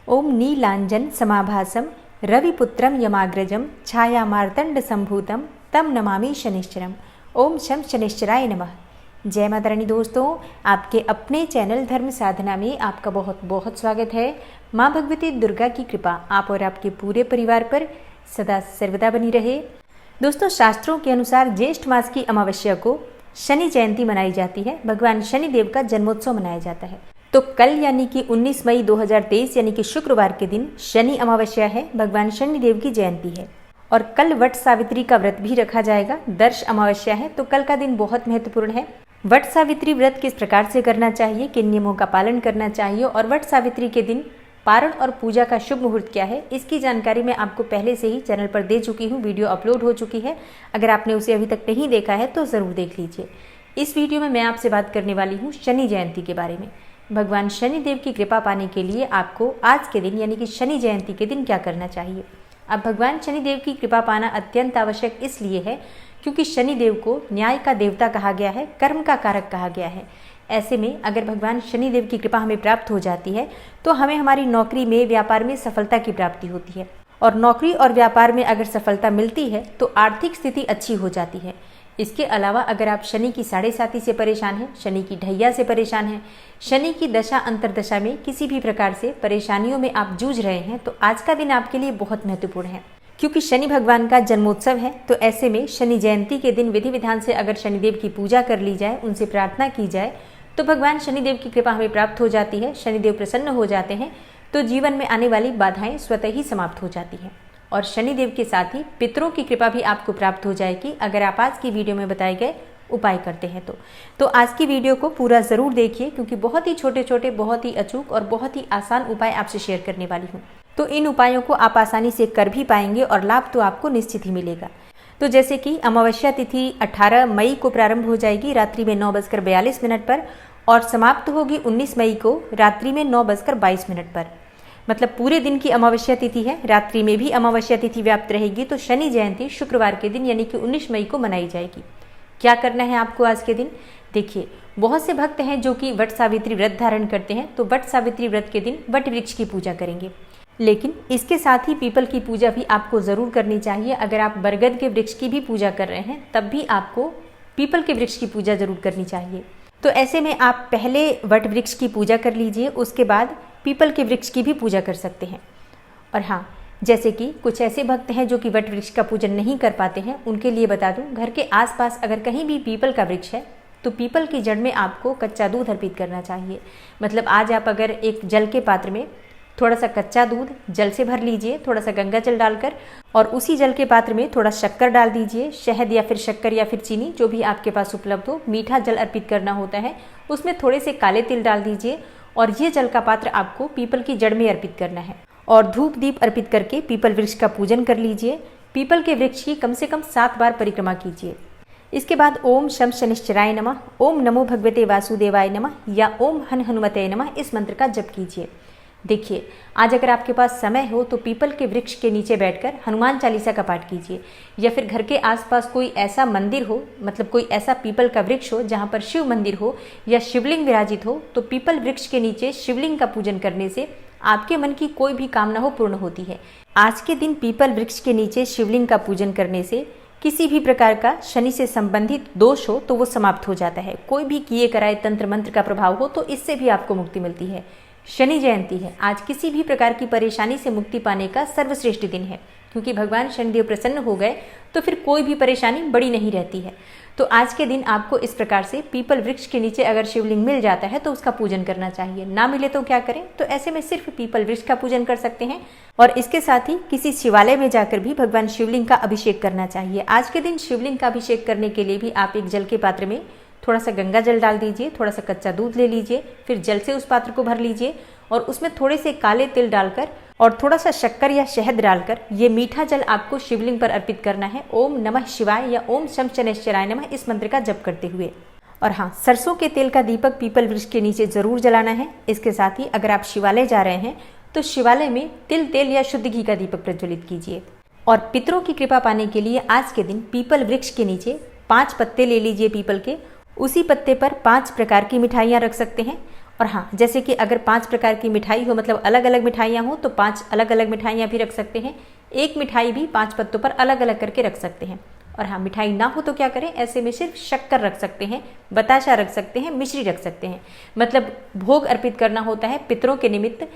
ओम नीलांजन समाभासम रविपुत्रम यमाग्रजम छाया मार्तंड संभूतम तम नमामि शनिश्चरम। ओम शम शनिश्चराय नमः। जय माता रानी दोस्तों, आपके अपने चैनल धर्म साधना में आपका बहुत बहुत स्वागत है। माँ भगवती दुर्गा की कृपा आप और आपके पूरे परिवार पर सदा सर्वदा बनी रहे। दोस्तों, शास्त्रों के अनुसार ज्येष्ठ मास की अमावस्या को शनि जयंती मनाई जाती है। भगवान शनि देव का जन्मोत्सव मनाया जाता है। तो कल यानी कि 19 मई 2023 यानी कि शुक्रवार के दिन शनि अमावस्या है। भगवान शनि देव की जयंती है और कल वट सावित्री का व्रत भी रखा जाएगा। दर्श अमावस्या है तो कल का दिन बहुत महत्वपूर्ण है। वट सावित्री व्रत किस प्रकार से करना चाहिए, किन नियमों का पालन करना चाहिए और वट सावित्री के दिन पारण और पूजा का शुभ मुहूर्त क्या है, इसकी जानकारी मैं आपको पहले से ही चैनल पर दे चुकी हूँ। वीडियो अपलोड हो चुकी है। अगर आपने उसे अभी तक नहीं देखा है तो ज़रूर देख लीजिए। इस वीडियो में मैं आपसे बात करने वाली हूँ शनि जयंती के बारे में। भगवान शनि देव की कृपा पाने के लिए आपको आज के दिन यानी कि शनि जयंती के दिन क्या करना चाहिए। अब भगवान शनि देव की कृपा पाना अत्यंत आवश्यक इसलिए है क्योंकि शनि देव को न्याय का देवता कहा गया है, कर्म का कारक कहा गया है। ऐसे में अगर भगवान शनि देव की कृपा हमें प्राप्त हो जाती है तो हमें हमारी नौकरी में, व्यापार में सफलता की प्राप्ति होती है। और नौकरी और व्यापार में अगर सफलता मिलती है तो आर्थिक स्थिति अच्छी हो जाती है। इसके अलावा अगर आप शनि की साढ़े साती से परेशान हैं, शनि की ढैया से परेशान हैं, शनि की दशा अंतरदशा में किसी भी प्रकार से परेशानियों में आप जूझ रहे हैं तो आज का दिन आपके लिए बहुत महत्वपूर्ण है। क्योंकि शनि भगवान का जन्मोत्सव है तो ऐसे में शनि जयंती के दिन विधि विधान से अगर शनिदेव की पूजा कर ली जाए, उनसे प्रार्थना की जाए तो भगवान शनिदेव की कृपा हमें प्राप्त हो जाती है। शनिदेव प्रसन्न हो जाते हैं तो जीवन में आने वाली बाधाएं स्वतः ही समाप्त हो जाती हैं और शनिदेव के साथ ही पितरों की कृपा भी आपको प्राप्त हो जाएगी अगर आप आज की वीडियो में बताए गए उपाय करते हैं तो आज की वीडियो को पूरा ज़रूर देखिए क्योंकि बहुत ही छोटे छोटे, बहुत ही अचूक और बहुत ही आसान उपाय आपसे शेयर करने वाली हूँ। तो इन उपायों को आप आसानी से कर भी पाएंगे और लाभ तो आपको निश्चित ही मिलेगा। तो जैसे कि अमावस्या तिथि 18 मई को प्रारंभ हो जाएगी रात्रि में 9:42 पर और समाप्त होगी 19 मई को रात्रि में 9:22 पर। मतलब पूरे दिन की अमावस्या तिथि है, रात्रि में भी अमावस्या तिथि व्याप्त रहेगी। तो शनि जयंती शुक्रवार के दिन यानी कि 19 मई को मनाई जाएगी। क्या करना है आपको आज के दिन? देखिए, बहुत से भक्त हैं जो कि वट सावित्री व्रत धारण करते हैं तो वट सावित्री व्रत के दिन वट वृक्ष की पूजा करेंगे, लेकिन इसके साथ ही पीपल की पूजा भी आपको ज़रूर करनी चाहिए। अगर आप बरगद के वृक्ष की भी पूजा कर रहे हैं तब भी आपको पीपल के वृक्ष की पूजा जरूर करनी चाहिए। तो ऐसे में आप पहले वट वृक्ष की पूजा कर लीजिए, उसके बाद पीपल के वृक्ष की भी पूजा कर सकते हैं। और हाँ, जैसे कि कुछ ऐसे भक्त हैं जो कि वट वृक्ष का पूजन नहीं कर पाते हैं, उनके लिए बता दूं, घर के आसपास अगर कहीं भी पीपल का वृक्ष है तो पीपल की जड़ में आपको कच्चा दूध अर्पित करना चाहिए। मतलब आज आप अगर एक जल के पात्र में थोड़ा सा कच्चा दूध जल से भर लीजिए, थोड़ा सा गंगा जल डालकर, और उसी जल के पात्र में थोड़ा शक्कर डाल दीजिए, शहद या फिर शक्कर या फिर चीनी जो भी आपके पास उपलब्ध हो। मीठा जल अर्पित करना होता है, उसमें थोड़े से काले तिल डाल दीजिए और ये जल का पात्र आपको पीपल की जड़ में अर्पित करना है और धूप दीप अर्पित करके पीपल वृक्ष का पूजन कर लीजिए। पीपल के वृक्ष की कम से कम 7 बार परिक्रमा कीजिए। इसके बाद ओम शम शनिश्चराय नमः, ओम नमो भगवते वासुदेवाय नमः या ओम हन हनुमते नमः इस मंत्र का जप कीजिए। देखिए, आज अगर आपके पास समय हो तो पीपल के वृक्ष के नीचे बैठकर हनुमान चालीसा का पाठ कीजिए या फिर घर के आसपास कोई ऐसा मंदिर हो, मतलब कोई ऐसा पीपल का वृक्ष हो जहाँ पर शिव मंदिर हो या शिवलिंग विराजित हो तो पीपल वृक्ष के नीचे शिवलिंग का पूजन करने से आपके मन की कोई भी कामना हो पूर्ण होती है। आज के दिन पीपल वृक्ष के नीचे शिवलिंग का पूजन करने से किसी भी प्रकार का शनि से संबंधित दोष हो तो वो समाप्त हो जाता है। कोई भी किए कराए तंत्र मंत्र का प्रभाव हो तो इससे भी आपको मुक्ति मिलती है। शनि जयंती है, आज किसी भी प्रकार की परेशानी से मुक्ति पाने का सर्वश्रेष्ठ दिन है क्योंकि भगवान शनिदेव प्रसन्न हो गए तो फिर कोई भी परेशानी बड़ी नहीं रहती है। तो आज के दिन आपको इस प्रकार से पीपल वृक्ष के नीचे अगर शिवलिंग मिल जाता है तो उसका पूजन करना चाहिए। ना मिले तो क्या करें? तो ऐसे में सिर्फ पीपल वृक्ष का पूजन कर सकते हैं और इसके साथ ही किसी शिवालय में जाकर भी भगवान शिवलिंग का अभिषेक करना चाहिए। आज के दिन शिवलिंग का अभिषेक करने के लिए भी आप एक जल के पात्र में थोड़ा सा गंगा जल डाल दीजिए, थोड़ा सा कच्चा दूध ले लीजिए, फिर जल से उस पात्र को भर लीजिए और उसमें थोड़े से काले तिल डालकर और थोड़ा सा शक्कर या शहद डालकर ये मीठा जल आपको शिवलिंग पर अर्पित करना है। ओम नमः शिवाय या ओम शम शनिश्चराय नमः इस मंत्र का जप करते हुए। और हाँ, सरसों के तेल का दीपक पीपल वृक्ष के नीचे जरूर जलाना है। इसके साथ ही अगर आप शिवालय जा रहे हैं तो शिवालय में तिल, तेल या शुद्ध घी का दीपक प्रज्वलित कीजिए। और पितरों की कृपा पाने के लिए आज के दिन पीपल वृक्ष के नीचे 5 पत्ते ले लीजिए पीपल के, उसी पत्ते पर 5 प्रकार की मिठाइयाँ रख सकते हैं और हाँ, जैसे कि अगर 5 प्रकार की मिठाई हो, मतलब अलग अलग मिठाइयाँ हो, तो 5 अलग अलग मिठाइयाँ भी रख सकते हैं। एक मिठाई भी 5 पत्तों पर अलग अलग करके रख सकते हैं। और हाँ, मिठाई ना हो तो क्या करें, ऐसे में सिर्फ शक्कर रख सकते हैं, बताशा रख सकते हैं, मिश्री रख सकते हैं। मतलब भोग अर्पित करना होता है पितरों के निमित्त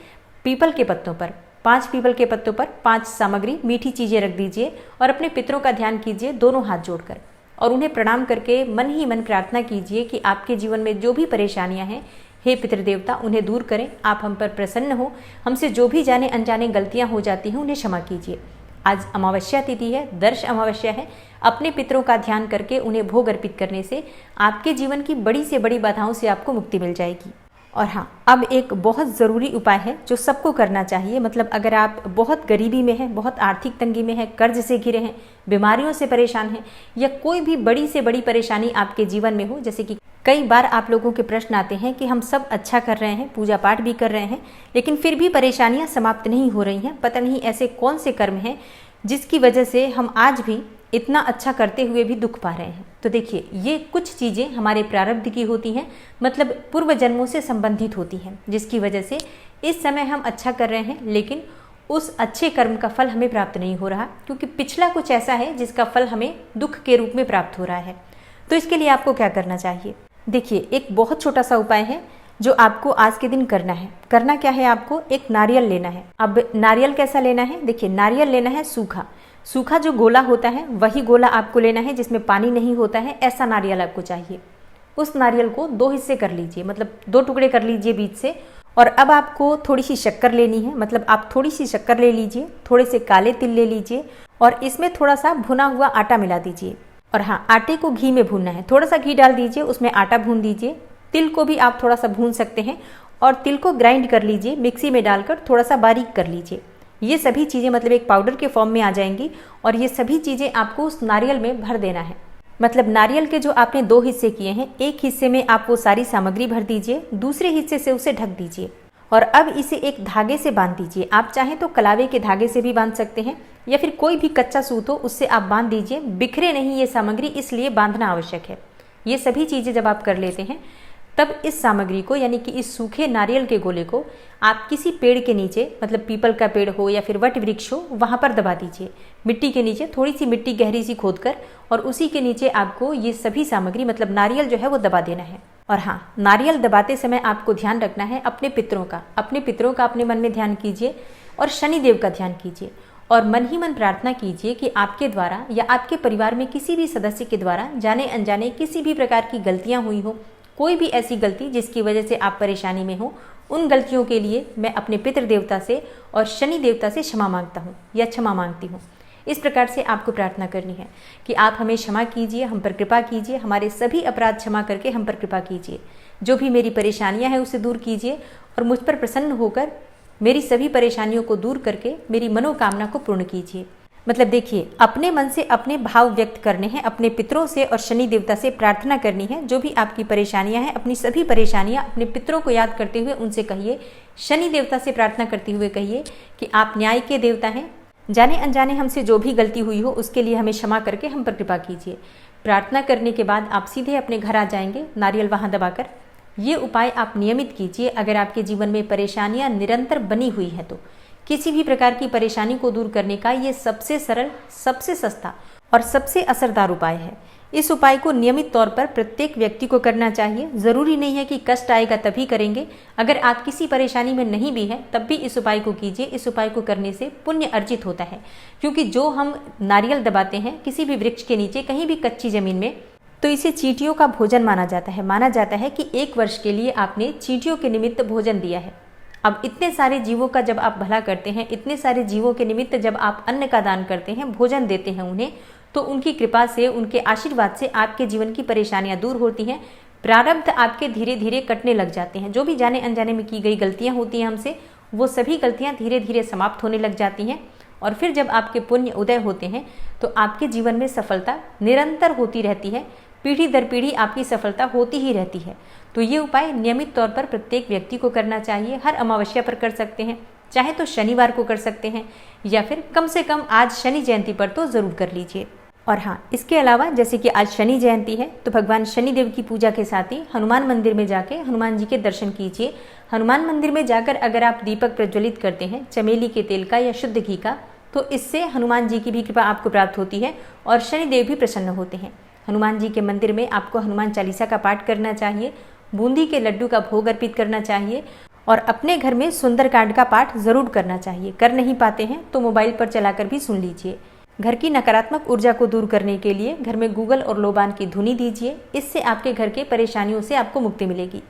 पीपल के पत्तों पर। 5 पीपल के पत्तों पर 5 सामग्री मीठी चीज़ें रख दीजिए और अपने पितरों का ध्यान कीजिए दोनों हाथ जोड़कर, और उन्हें प्रणाम करके मन ही मन प्रार्थना कीजिए कि आपके जीवन में जो भी परेशानियां हैं, हे पितृदेवता, उन्हें दूर करें। आप हम पर प्रसन्न हो, हमसे जो भी जाने अनजाने गलतियां हो जाती हैं उन्हें क्षमा कीजिए। आज अमावस्या तिथि है, दर्श अमावस्या है। अपने पितरों का ध्यान करके उन्हें भोग अर्पित करने से आपके जीवन की बड़ी से बड़ी बाधाओं से आपको मुक्ति मिल जाएगी। और हाँ, अब एक बहुत ज़रूरी उपाय है जो सबको करना चाहिए। मतलब अगर आप बहुत गरीबी में हैं, बहुत आर्थिक तंगी में हैं, कर्ज से घिरे हैं, बीमारियों से परेशान हैं, या कोई भी बड़ी से बड़ी परेशानी आपके जीवन में हो, जैसे कि कई बार आप लोगों के प्रश्न आते हैं कि हम सब अच्छा कर रहे हैं, पूजा पाठ भी कर रहे हैं, लेकिन फिर भी परेशानियां समाप्त नहीं हो रही हैं। पता नहीं ऐसे कौन से कर्म हैं जिसकी वजह से हम आज भी इतना अच्छा करते हुए भी दुख पा रहे हैं। तो देखिए, ये कुछ चीज़ें हमारे प्रारब्ध की होती हैं, मतलब पूर्व जन्मों से संबंधित होती हैं, जिसकी वजह से इस समय हम अच्छा कर रहे हैं, लेकिन उस अच्छे कर्म का फल हमें प्राप्त नहीं हो रहा, क्योंकि पिछला कुछ ऐसा है जिसका फल हमें दुख के रूप में प्राप्त हो रहा है। तो इसके लिए आपको क्या करना चाहिए? देखिए, एक बहुत छोटा सा उपाय है जो आपको आज के दिन करना है। करना क्या है, आपको एक नारियल लेना है। अब नारियल कैसा लेना है? देखिए, नारियल लेना है सूखा। सूखा जो गोला होता है वही गोला आपको लेना है, जिसमें पानी नहीं होता है, ऐसा नारियल आपको चाहिए। उस नारियल को 2 हिस्से कर लीजिए, मतलब 2 टुकड़े कर लीजिए बीच से। और अब आपको थोड़ी सी शक्कर लेनी है, मतलब आप थोड़ी सी शक्कर ले लीजिए, थोड़े से काले तिल ले लीजिए और इसमें थोड़ा सा भुना हुआ आटा मिला दीजिए। और हाँ, आटे को घी में भूनना है। थोड़ा सा घी डाल दीजिए, उसमें आटा भून दीजिए। तिल को भी आप थोड़ा सा भून सकते हैं और तिल को ग्राइंड कर लीजिए, मिक्सी में डालकर थोड़ा सा बारीक कर लीजिए। ये सभी चीज़ें मतलब एक पाउडर के फॉर्म में आ जाएंगी और ये सभी चीज़ें आपको उस नारियल में भर देना है। मतलब नारियल के जो आपने 2 हिस्से किए हैं, एक हिस्से में आप वो सारी सामग्री भर दीजिए, दूसरे हिस्से से उसे ढक दीजिए और अब इसे एक धागे से बांध दीजिए। आप चाहें तो कलावे के धागे से भी बांध सकते हैं या फिर कोई भी कच्चा सूत हो उससे आप बांध दीजिए। बिखरे नहीं ये सामग्री, इसलिए बांधना आवश्यक है। ये सभी चीज़ें जब आप कर लेते हैं तब इस सामग्री को, यानी कि इस सूखे नारियल के गोले को आप किसी पेड़ के नीचे, मतलब पीपल का पेड़ हो या फिर वट वृक्ष हो, वहाँ पर दबा दीजिए। मिट्टी के नीचे थोड़ी सी मिट्टी गहरी सी खोदकर, और उसी के नीचे आपको ये सभी सामग्री मतलब नारियल जो है वो दबा देना है। और हाँ, नारियल दबाते समय आपको ध्यान रखना है अपने पितरों का। अपने पितरों का अपने मन में ध्यान कीजिए और शनिदेव का ध्यान कीजिए और मन ही मन प्रार्थना कीजिए कि आपके द्वारा या आपके परिवार में किसी भी सदस्य के द्वारा जाने अनजाने किसी भी प्रकार की गलतियाँ हुई हो, कोई भी ऐसी गलती जिसकी वजह से आप परेशानी में हो, उन गलतियों के लिए मैं अपने पितृ देवता से और शनि देवता से क्षमा मांगता हूँ या क्षमा मांगती हूँ। इस प्रकार से आपको प्रार्थना करनी है कि आप हमें क्षमा कीजिए, हम पर कृपा कीजिए, हमारे सभी अपराध क्षमा करके हम पर कृपा कीजिए। जो भी मेरी परेशानियां हैं उसे दूर कीजिए और मुझ पर प्रसन्न होकर मेरी सभी परेशानियों को दूर करके मेरी मनोकामना को पूर्ण कीजिए। मतलब देखिए, अपने मन से अपने भाव व्यक्त करने हैं, अपने पितरों से और शनि देवता से प्रार्थना करनी है। जो भी आपकी परेशानियां हैं, अपनी सभी परेशानियां अपने पितरों को याद करते हुए उनसे कहिए। शनि देवता से प्रार्थना करते हुए कहिए कि आप न्याय के देवता हैं, जाने अनजाने हमसे जो भी गलती हुई हो उसके लिए हमें क्षमा करके हम पर कृपा कीजिए। प्रार्थना करने के बाद आप सीधे अपने घर आ जाएंगे, नारियल वहाँ दबाकर। ये उपाय आप नियमित कीजिए। अगर आपके जीवन में परेशानियां निरंतर बनी हुई हैं तो किसी भी प्रकार की परेशानी को दूर करने का ये सबसे सरल, सबसे सस्ता और सबसे असरदार उपाय है। इस उपाय को नियमित तौर पर प्रत्येक व्यक्ति को करना चाहिए। ज़रूरी नहीं है कि कष्ट आएगा तभी करेंगे। अगर आप किसी परेशानी में नहीं भी हैं तब भी इस उपाय को कीजिए। इस उपाय को करने से पुण्य अर्जित होता है, क्योंकि जो हम नारियल दबाते हैं किसी भी वृक्ष के नीचे, कहीं भी कच्ची जमीन में, तो इसे चींटियों का भोजन माना जाता है। माना जाता है कि 1 वर्ष के लिए आपने चींटियों के निमित्त भोजन दिया है। अब इतने सारे जीवों का जब आप भला करते हैं, इतने सारे जीवों के निमित्त जब आप अन्न का दान करते हैं, भोजन देते हैं उन्हें, तो उनकी कृपा से, उनके आशीर्वाद से आपके जीवन की परेशानियां दूर होती हैं। प्रारब्ध आपके धीरे धीरे कटने लग जाते हैं। जो भी जाने अनजाने में की गई गलतियां होती हैं हमसे, वो सभी गलतियां धीरे धीरे समाप्त होने लग जाती हैं। और फिर जब आपके पुण्य उदय होते हैं तो आपके जीवन में सफलता निरंतर होती रहती है। पीढ़ी दर पीढ़ी आपकी सफलता होती ही रहती है। तो ये उपाय नियमित तौर पर प्रत्येक व्यक्ति को करना चाहिए। हर अमावस्या पर कर सकते हैं, चाहे तो शनिवार को कर सकते हैं, या फिर कम से कम आज शनि जयंती पर तो ज़रूर कर लीजिए। और हाँ, इसके अलावा जैसे कि आज शनि जयंती है तो भगवान शनिदेव की पूजा के साथ ही हनुमान मंदिर में जाके हनुमान जी के दर्शन कीजिए। हनुमान मंदिर में जाकर अगर आप दीपक प्रज्वलित करते हैं चमेली के तेल का या शुद्ध घी का, तो इससे हनुमान जी की भी कृपा आपको प्राप्त होती है और शनिदेव भी प्रसन्न होते हैं। हनुमान जी के मंदिर में आपको हनुमान चालीसा का पाठ करना चाहिए, बूंदी के लड्डू का भोग अर्पित करना चाहिए और अपने घर में सुंदरकांड का पाठ जरूर करना चाहिए। कर नहीं पाते हैं तो मोबाइल पर चलाकर भी सुन लीजिए। घर की नकारात्मक ऊर्जा को दूर करने के लिए घर में गूगल और लोबान की धुनी दीजिए। इससे आपके घर के परेशानियों से आपको मुक्ति मिलेगी।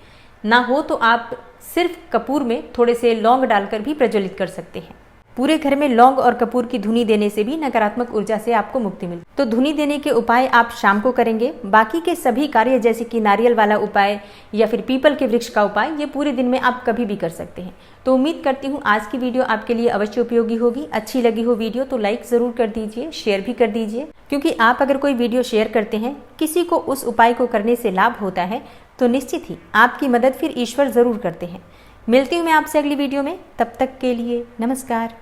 ना हो तो आप सिर्फ कपूर में थोड़े से लौंग डालकर भी प्रज्वलित कर सकते हैं। पूरे घर में लौंग और कपूर की धुनी देने से भी नकारात्मक ऊर्जा से आपको मुक्ति मिलती है। तो धुनी देने के उपाय आप शाम को करेंगे। बाकी के सभी कार्य जैसे कि नारियल वाला उपाय या फिर पीपल के वृक्ष का उपाय, ये पूरे दिन में आप कभी भी कर सकते हैं। तो उम्मीद करती हूँ आज की वीडियो आपके लिए अवश्य उपयोगी होगी। अच्छी लगी हो वीडियो तो लाइक जरूर कर दीजिए, शेयर भी कर दीजिए, क्योंकि आप अगर कोई वीडियो शेयर करते हैं, किसी को उस उपाय को करने से लाभ होता है तो निश्चित ही आपकी मदद फिर ईश्वर जरूर करते हैं। मिलती हूँ मैं आपसे अगली वीडियो में, तब तक के लिए नमस्कार।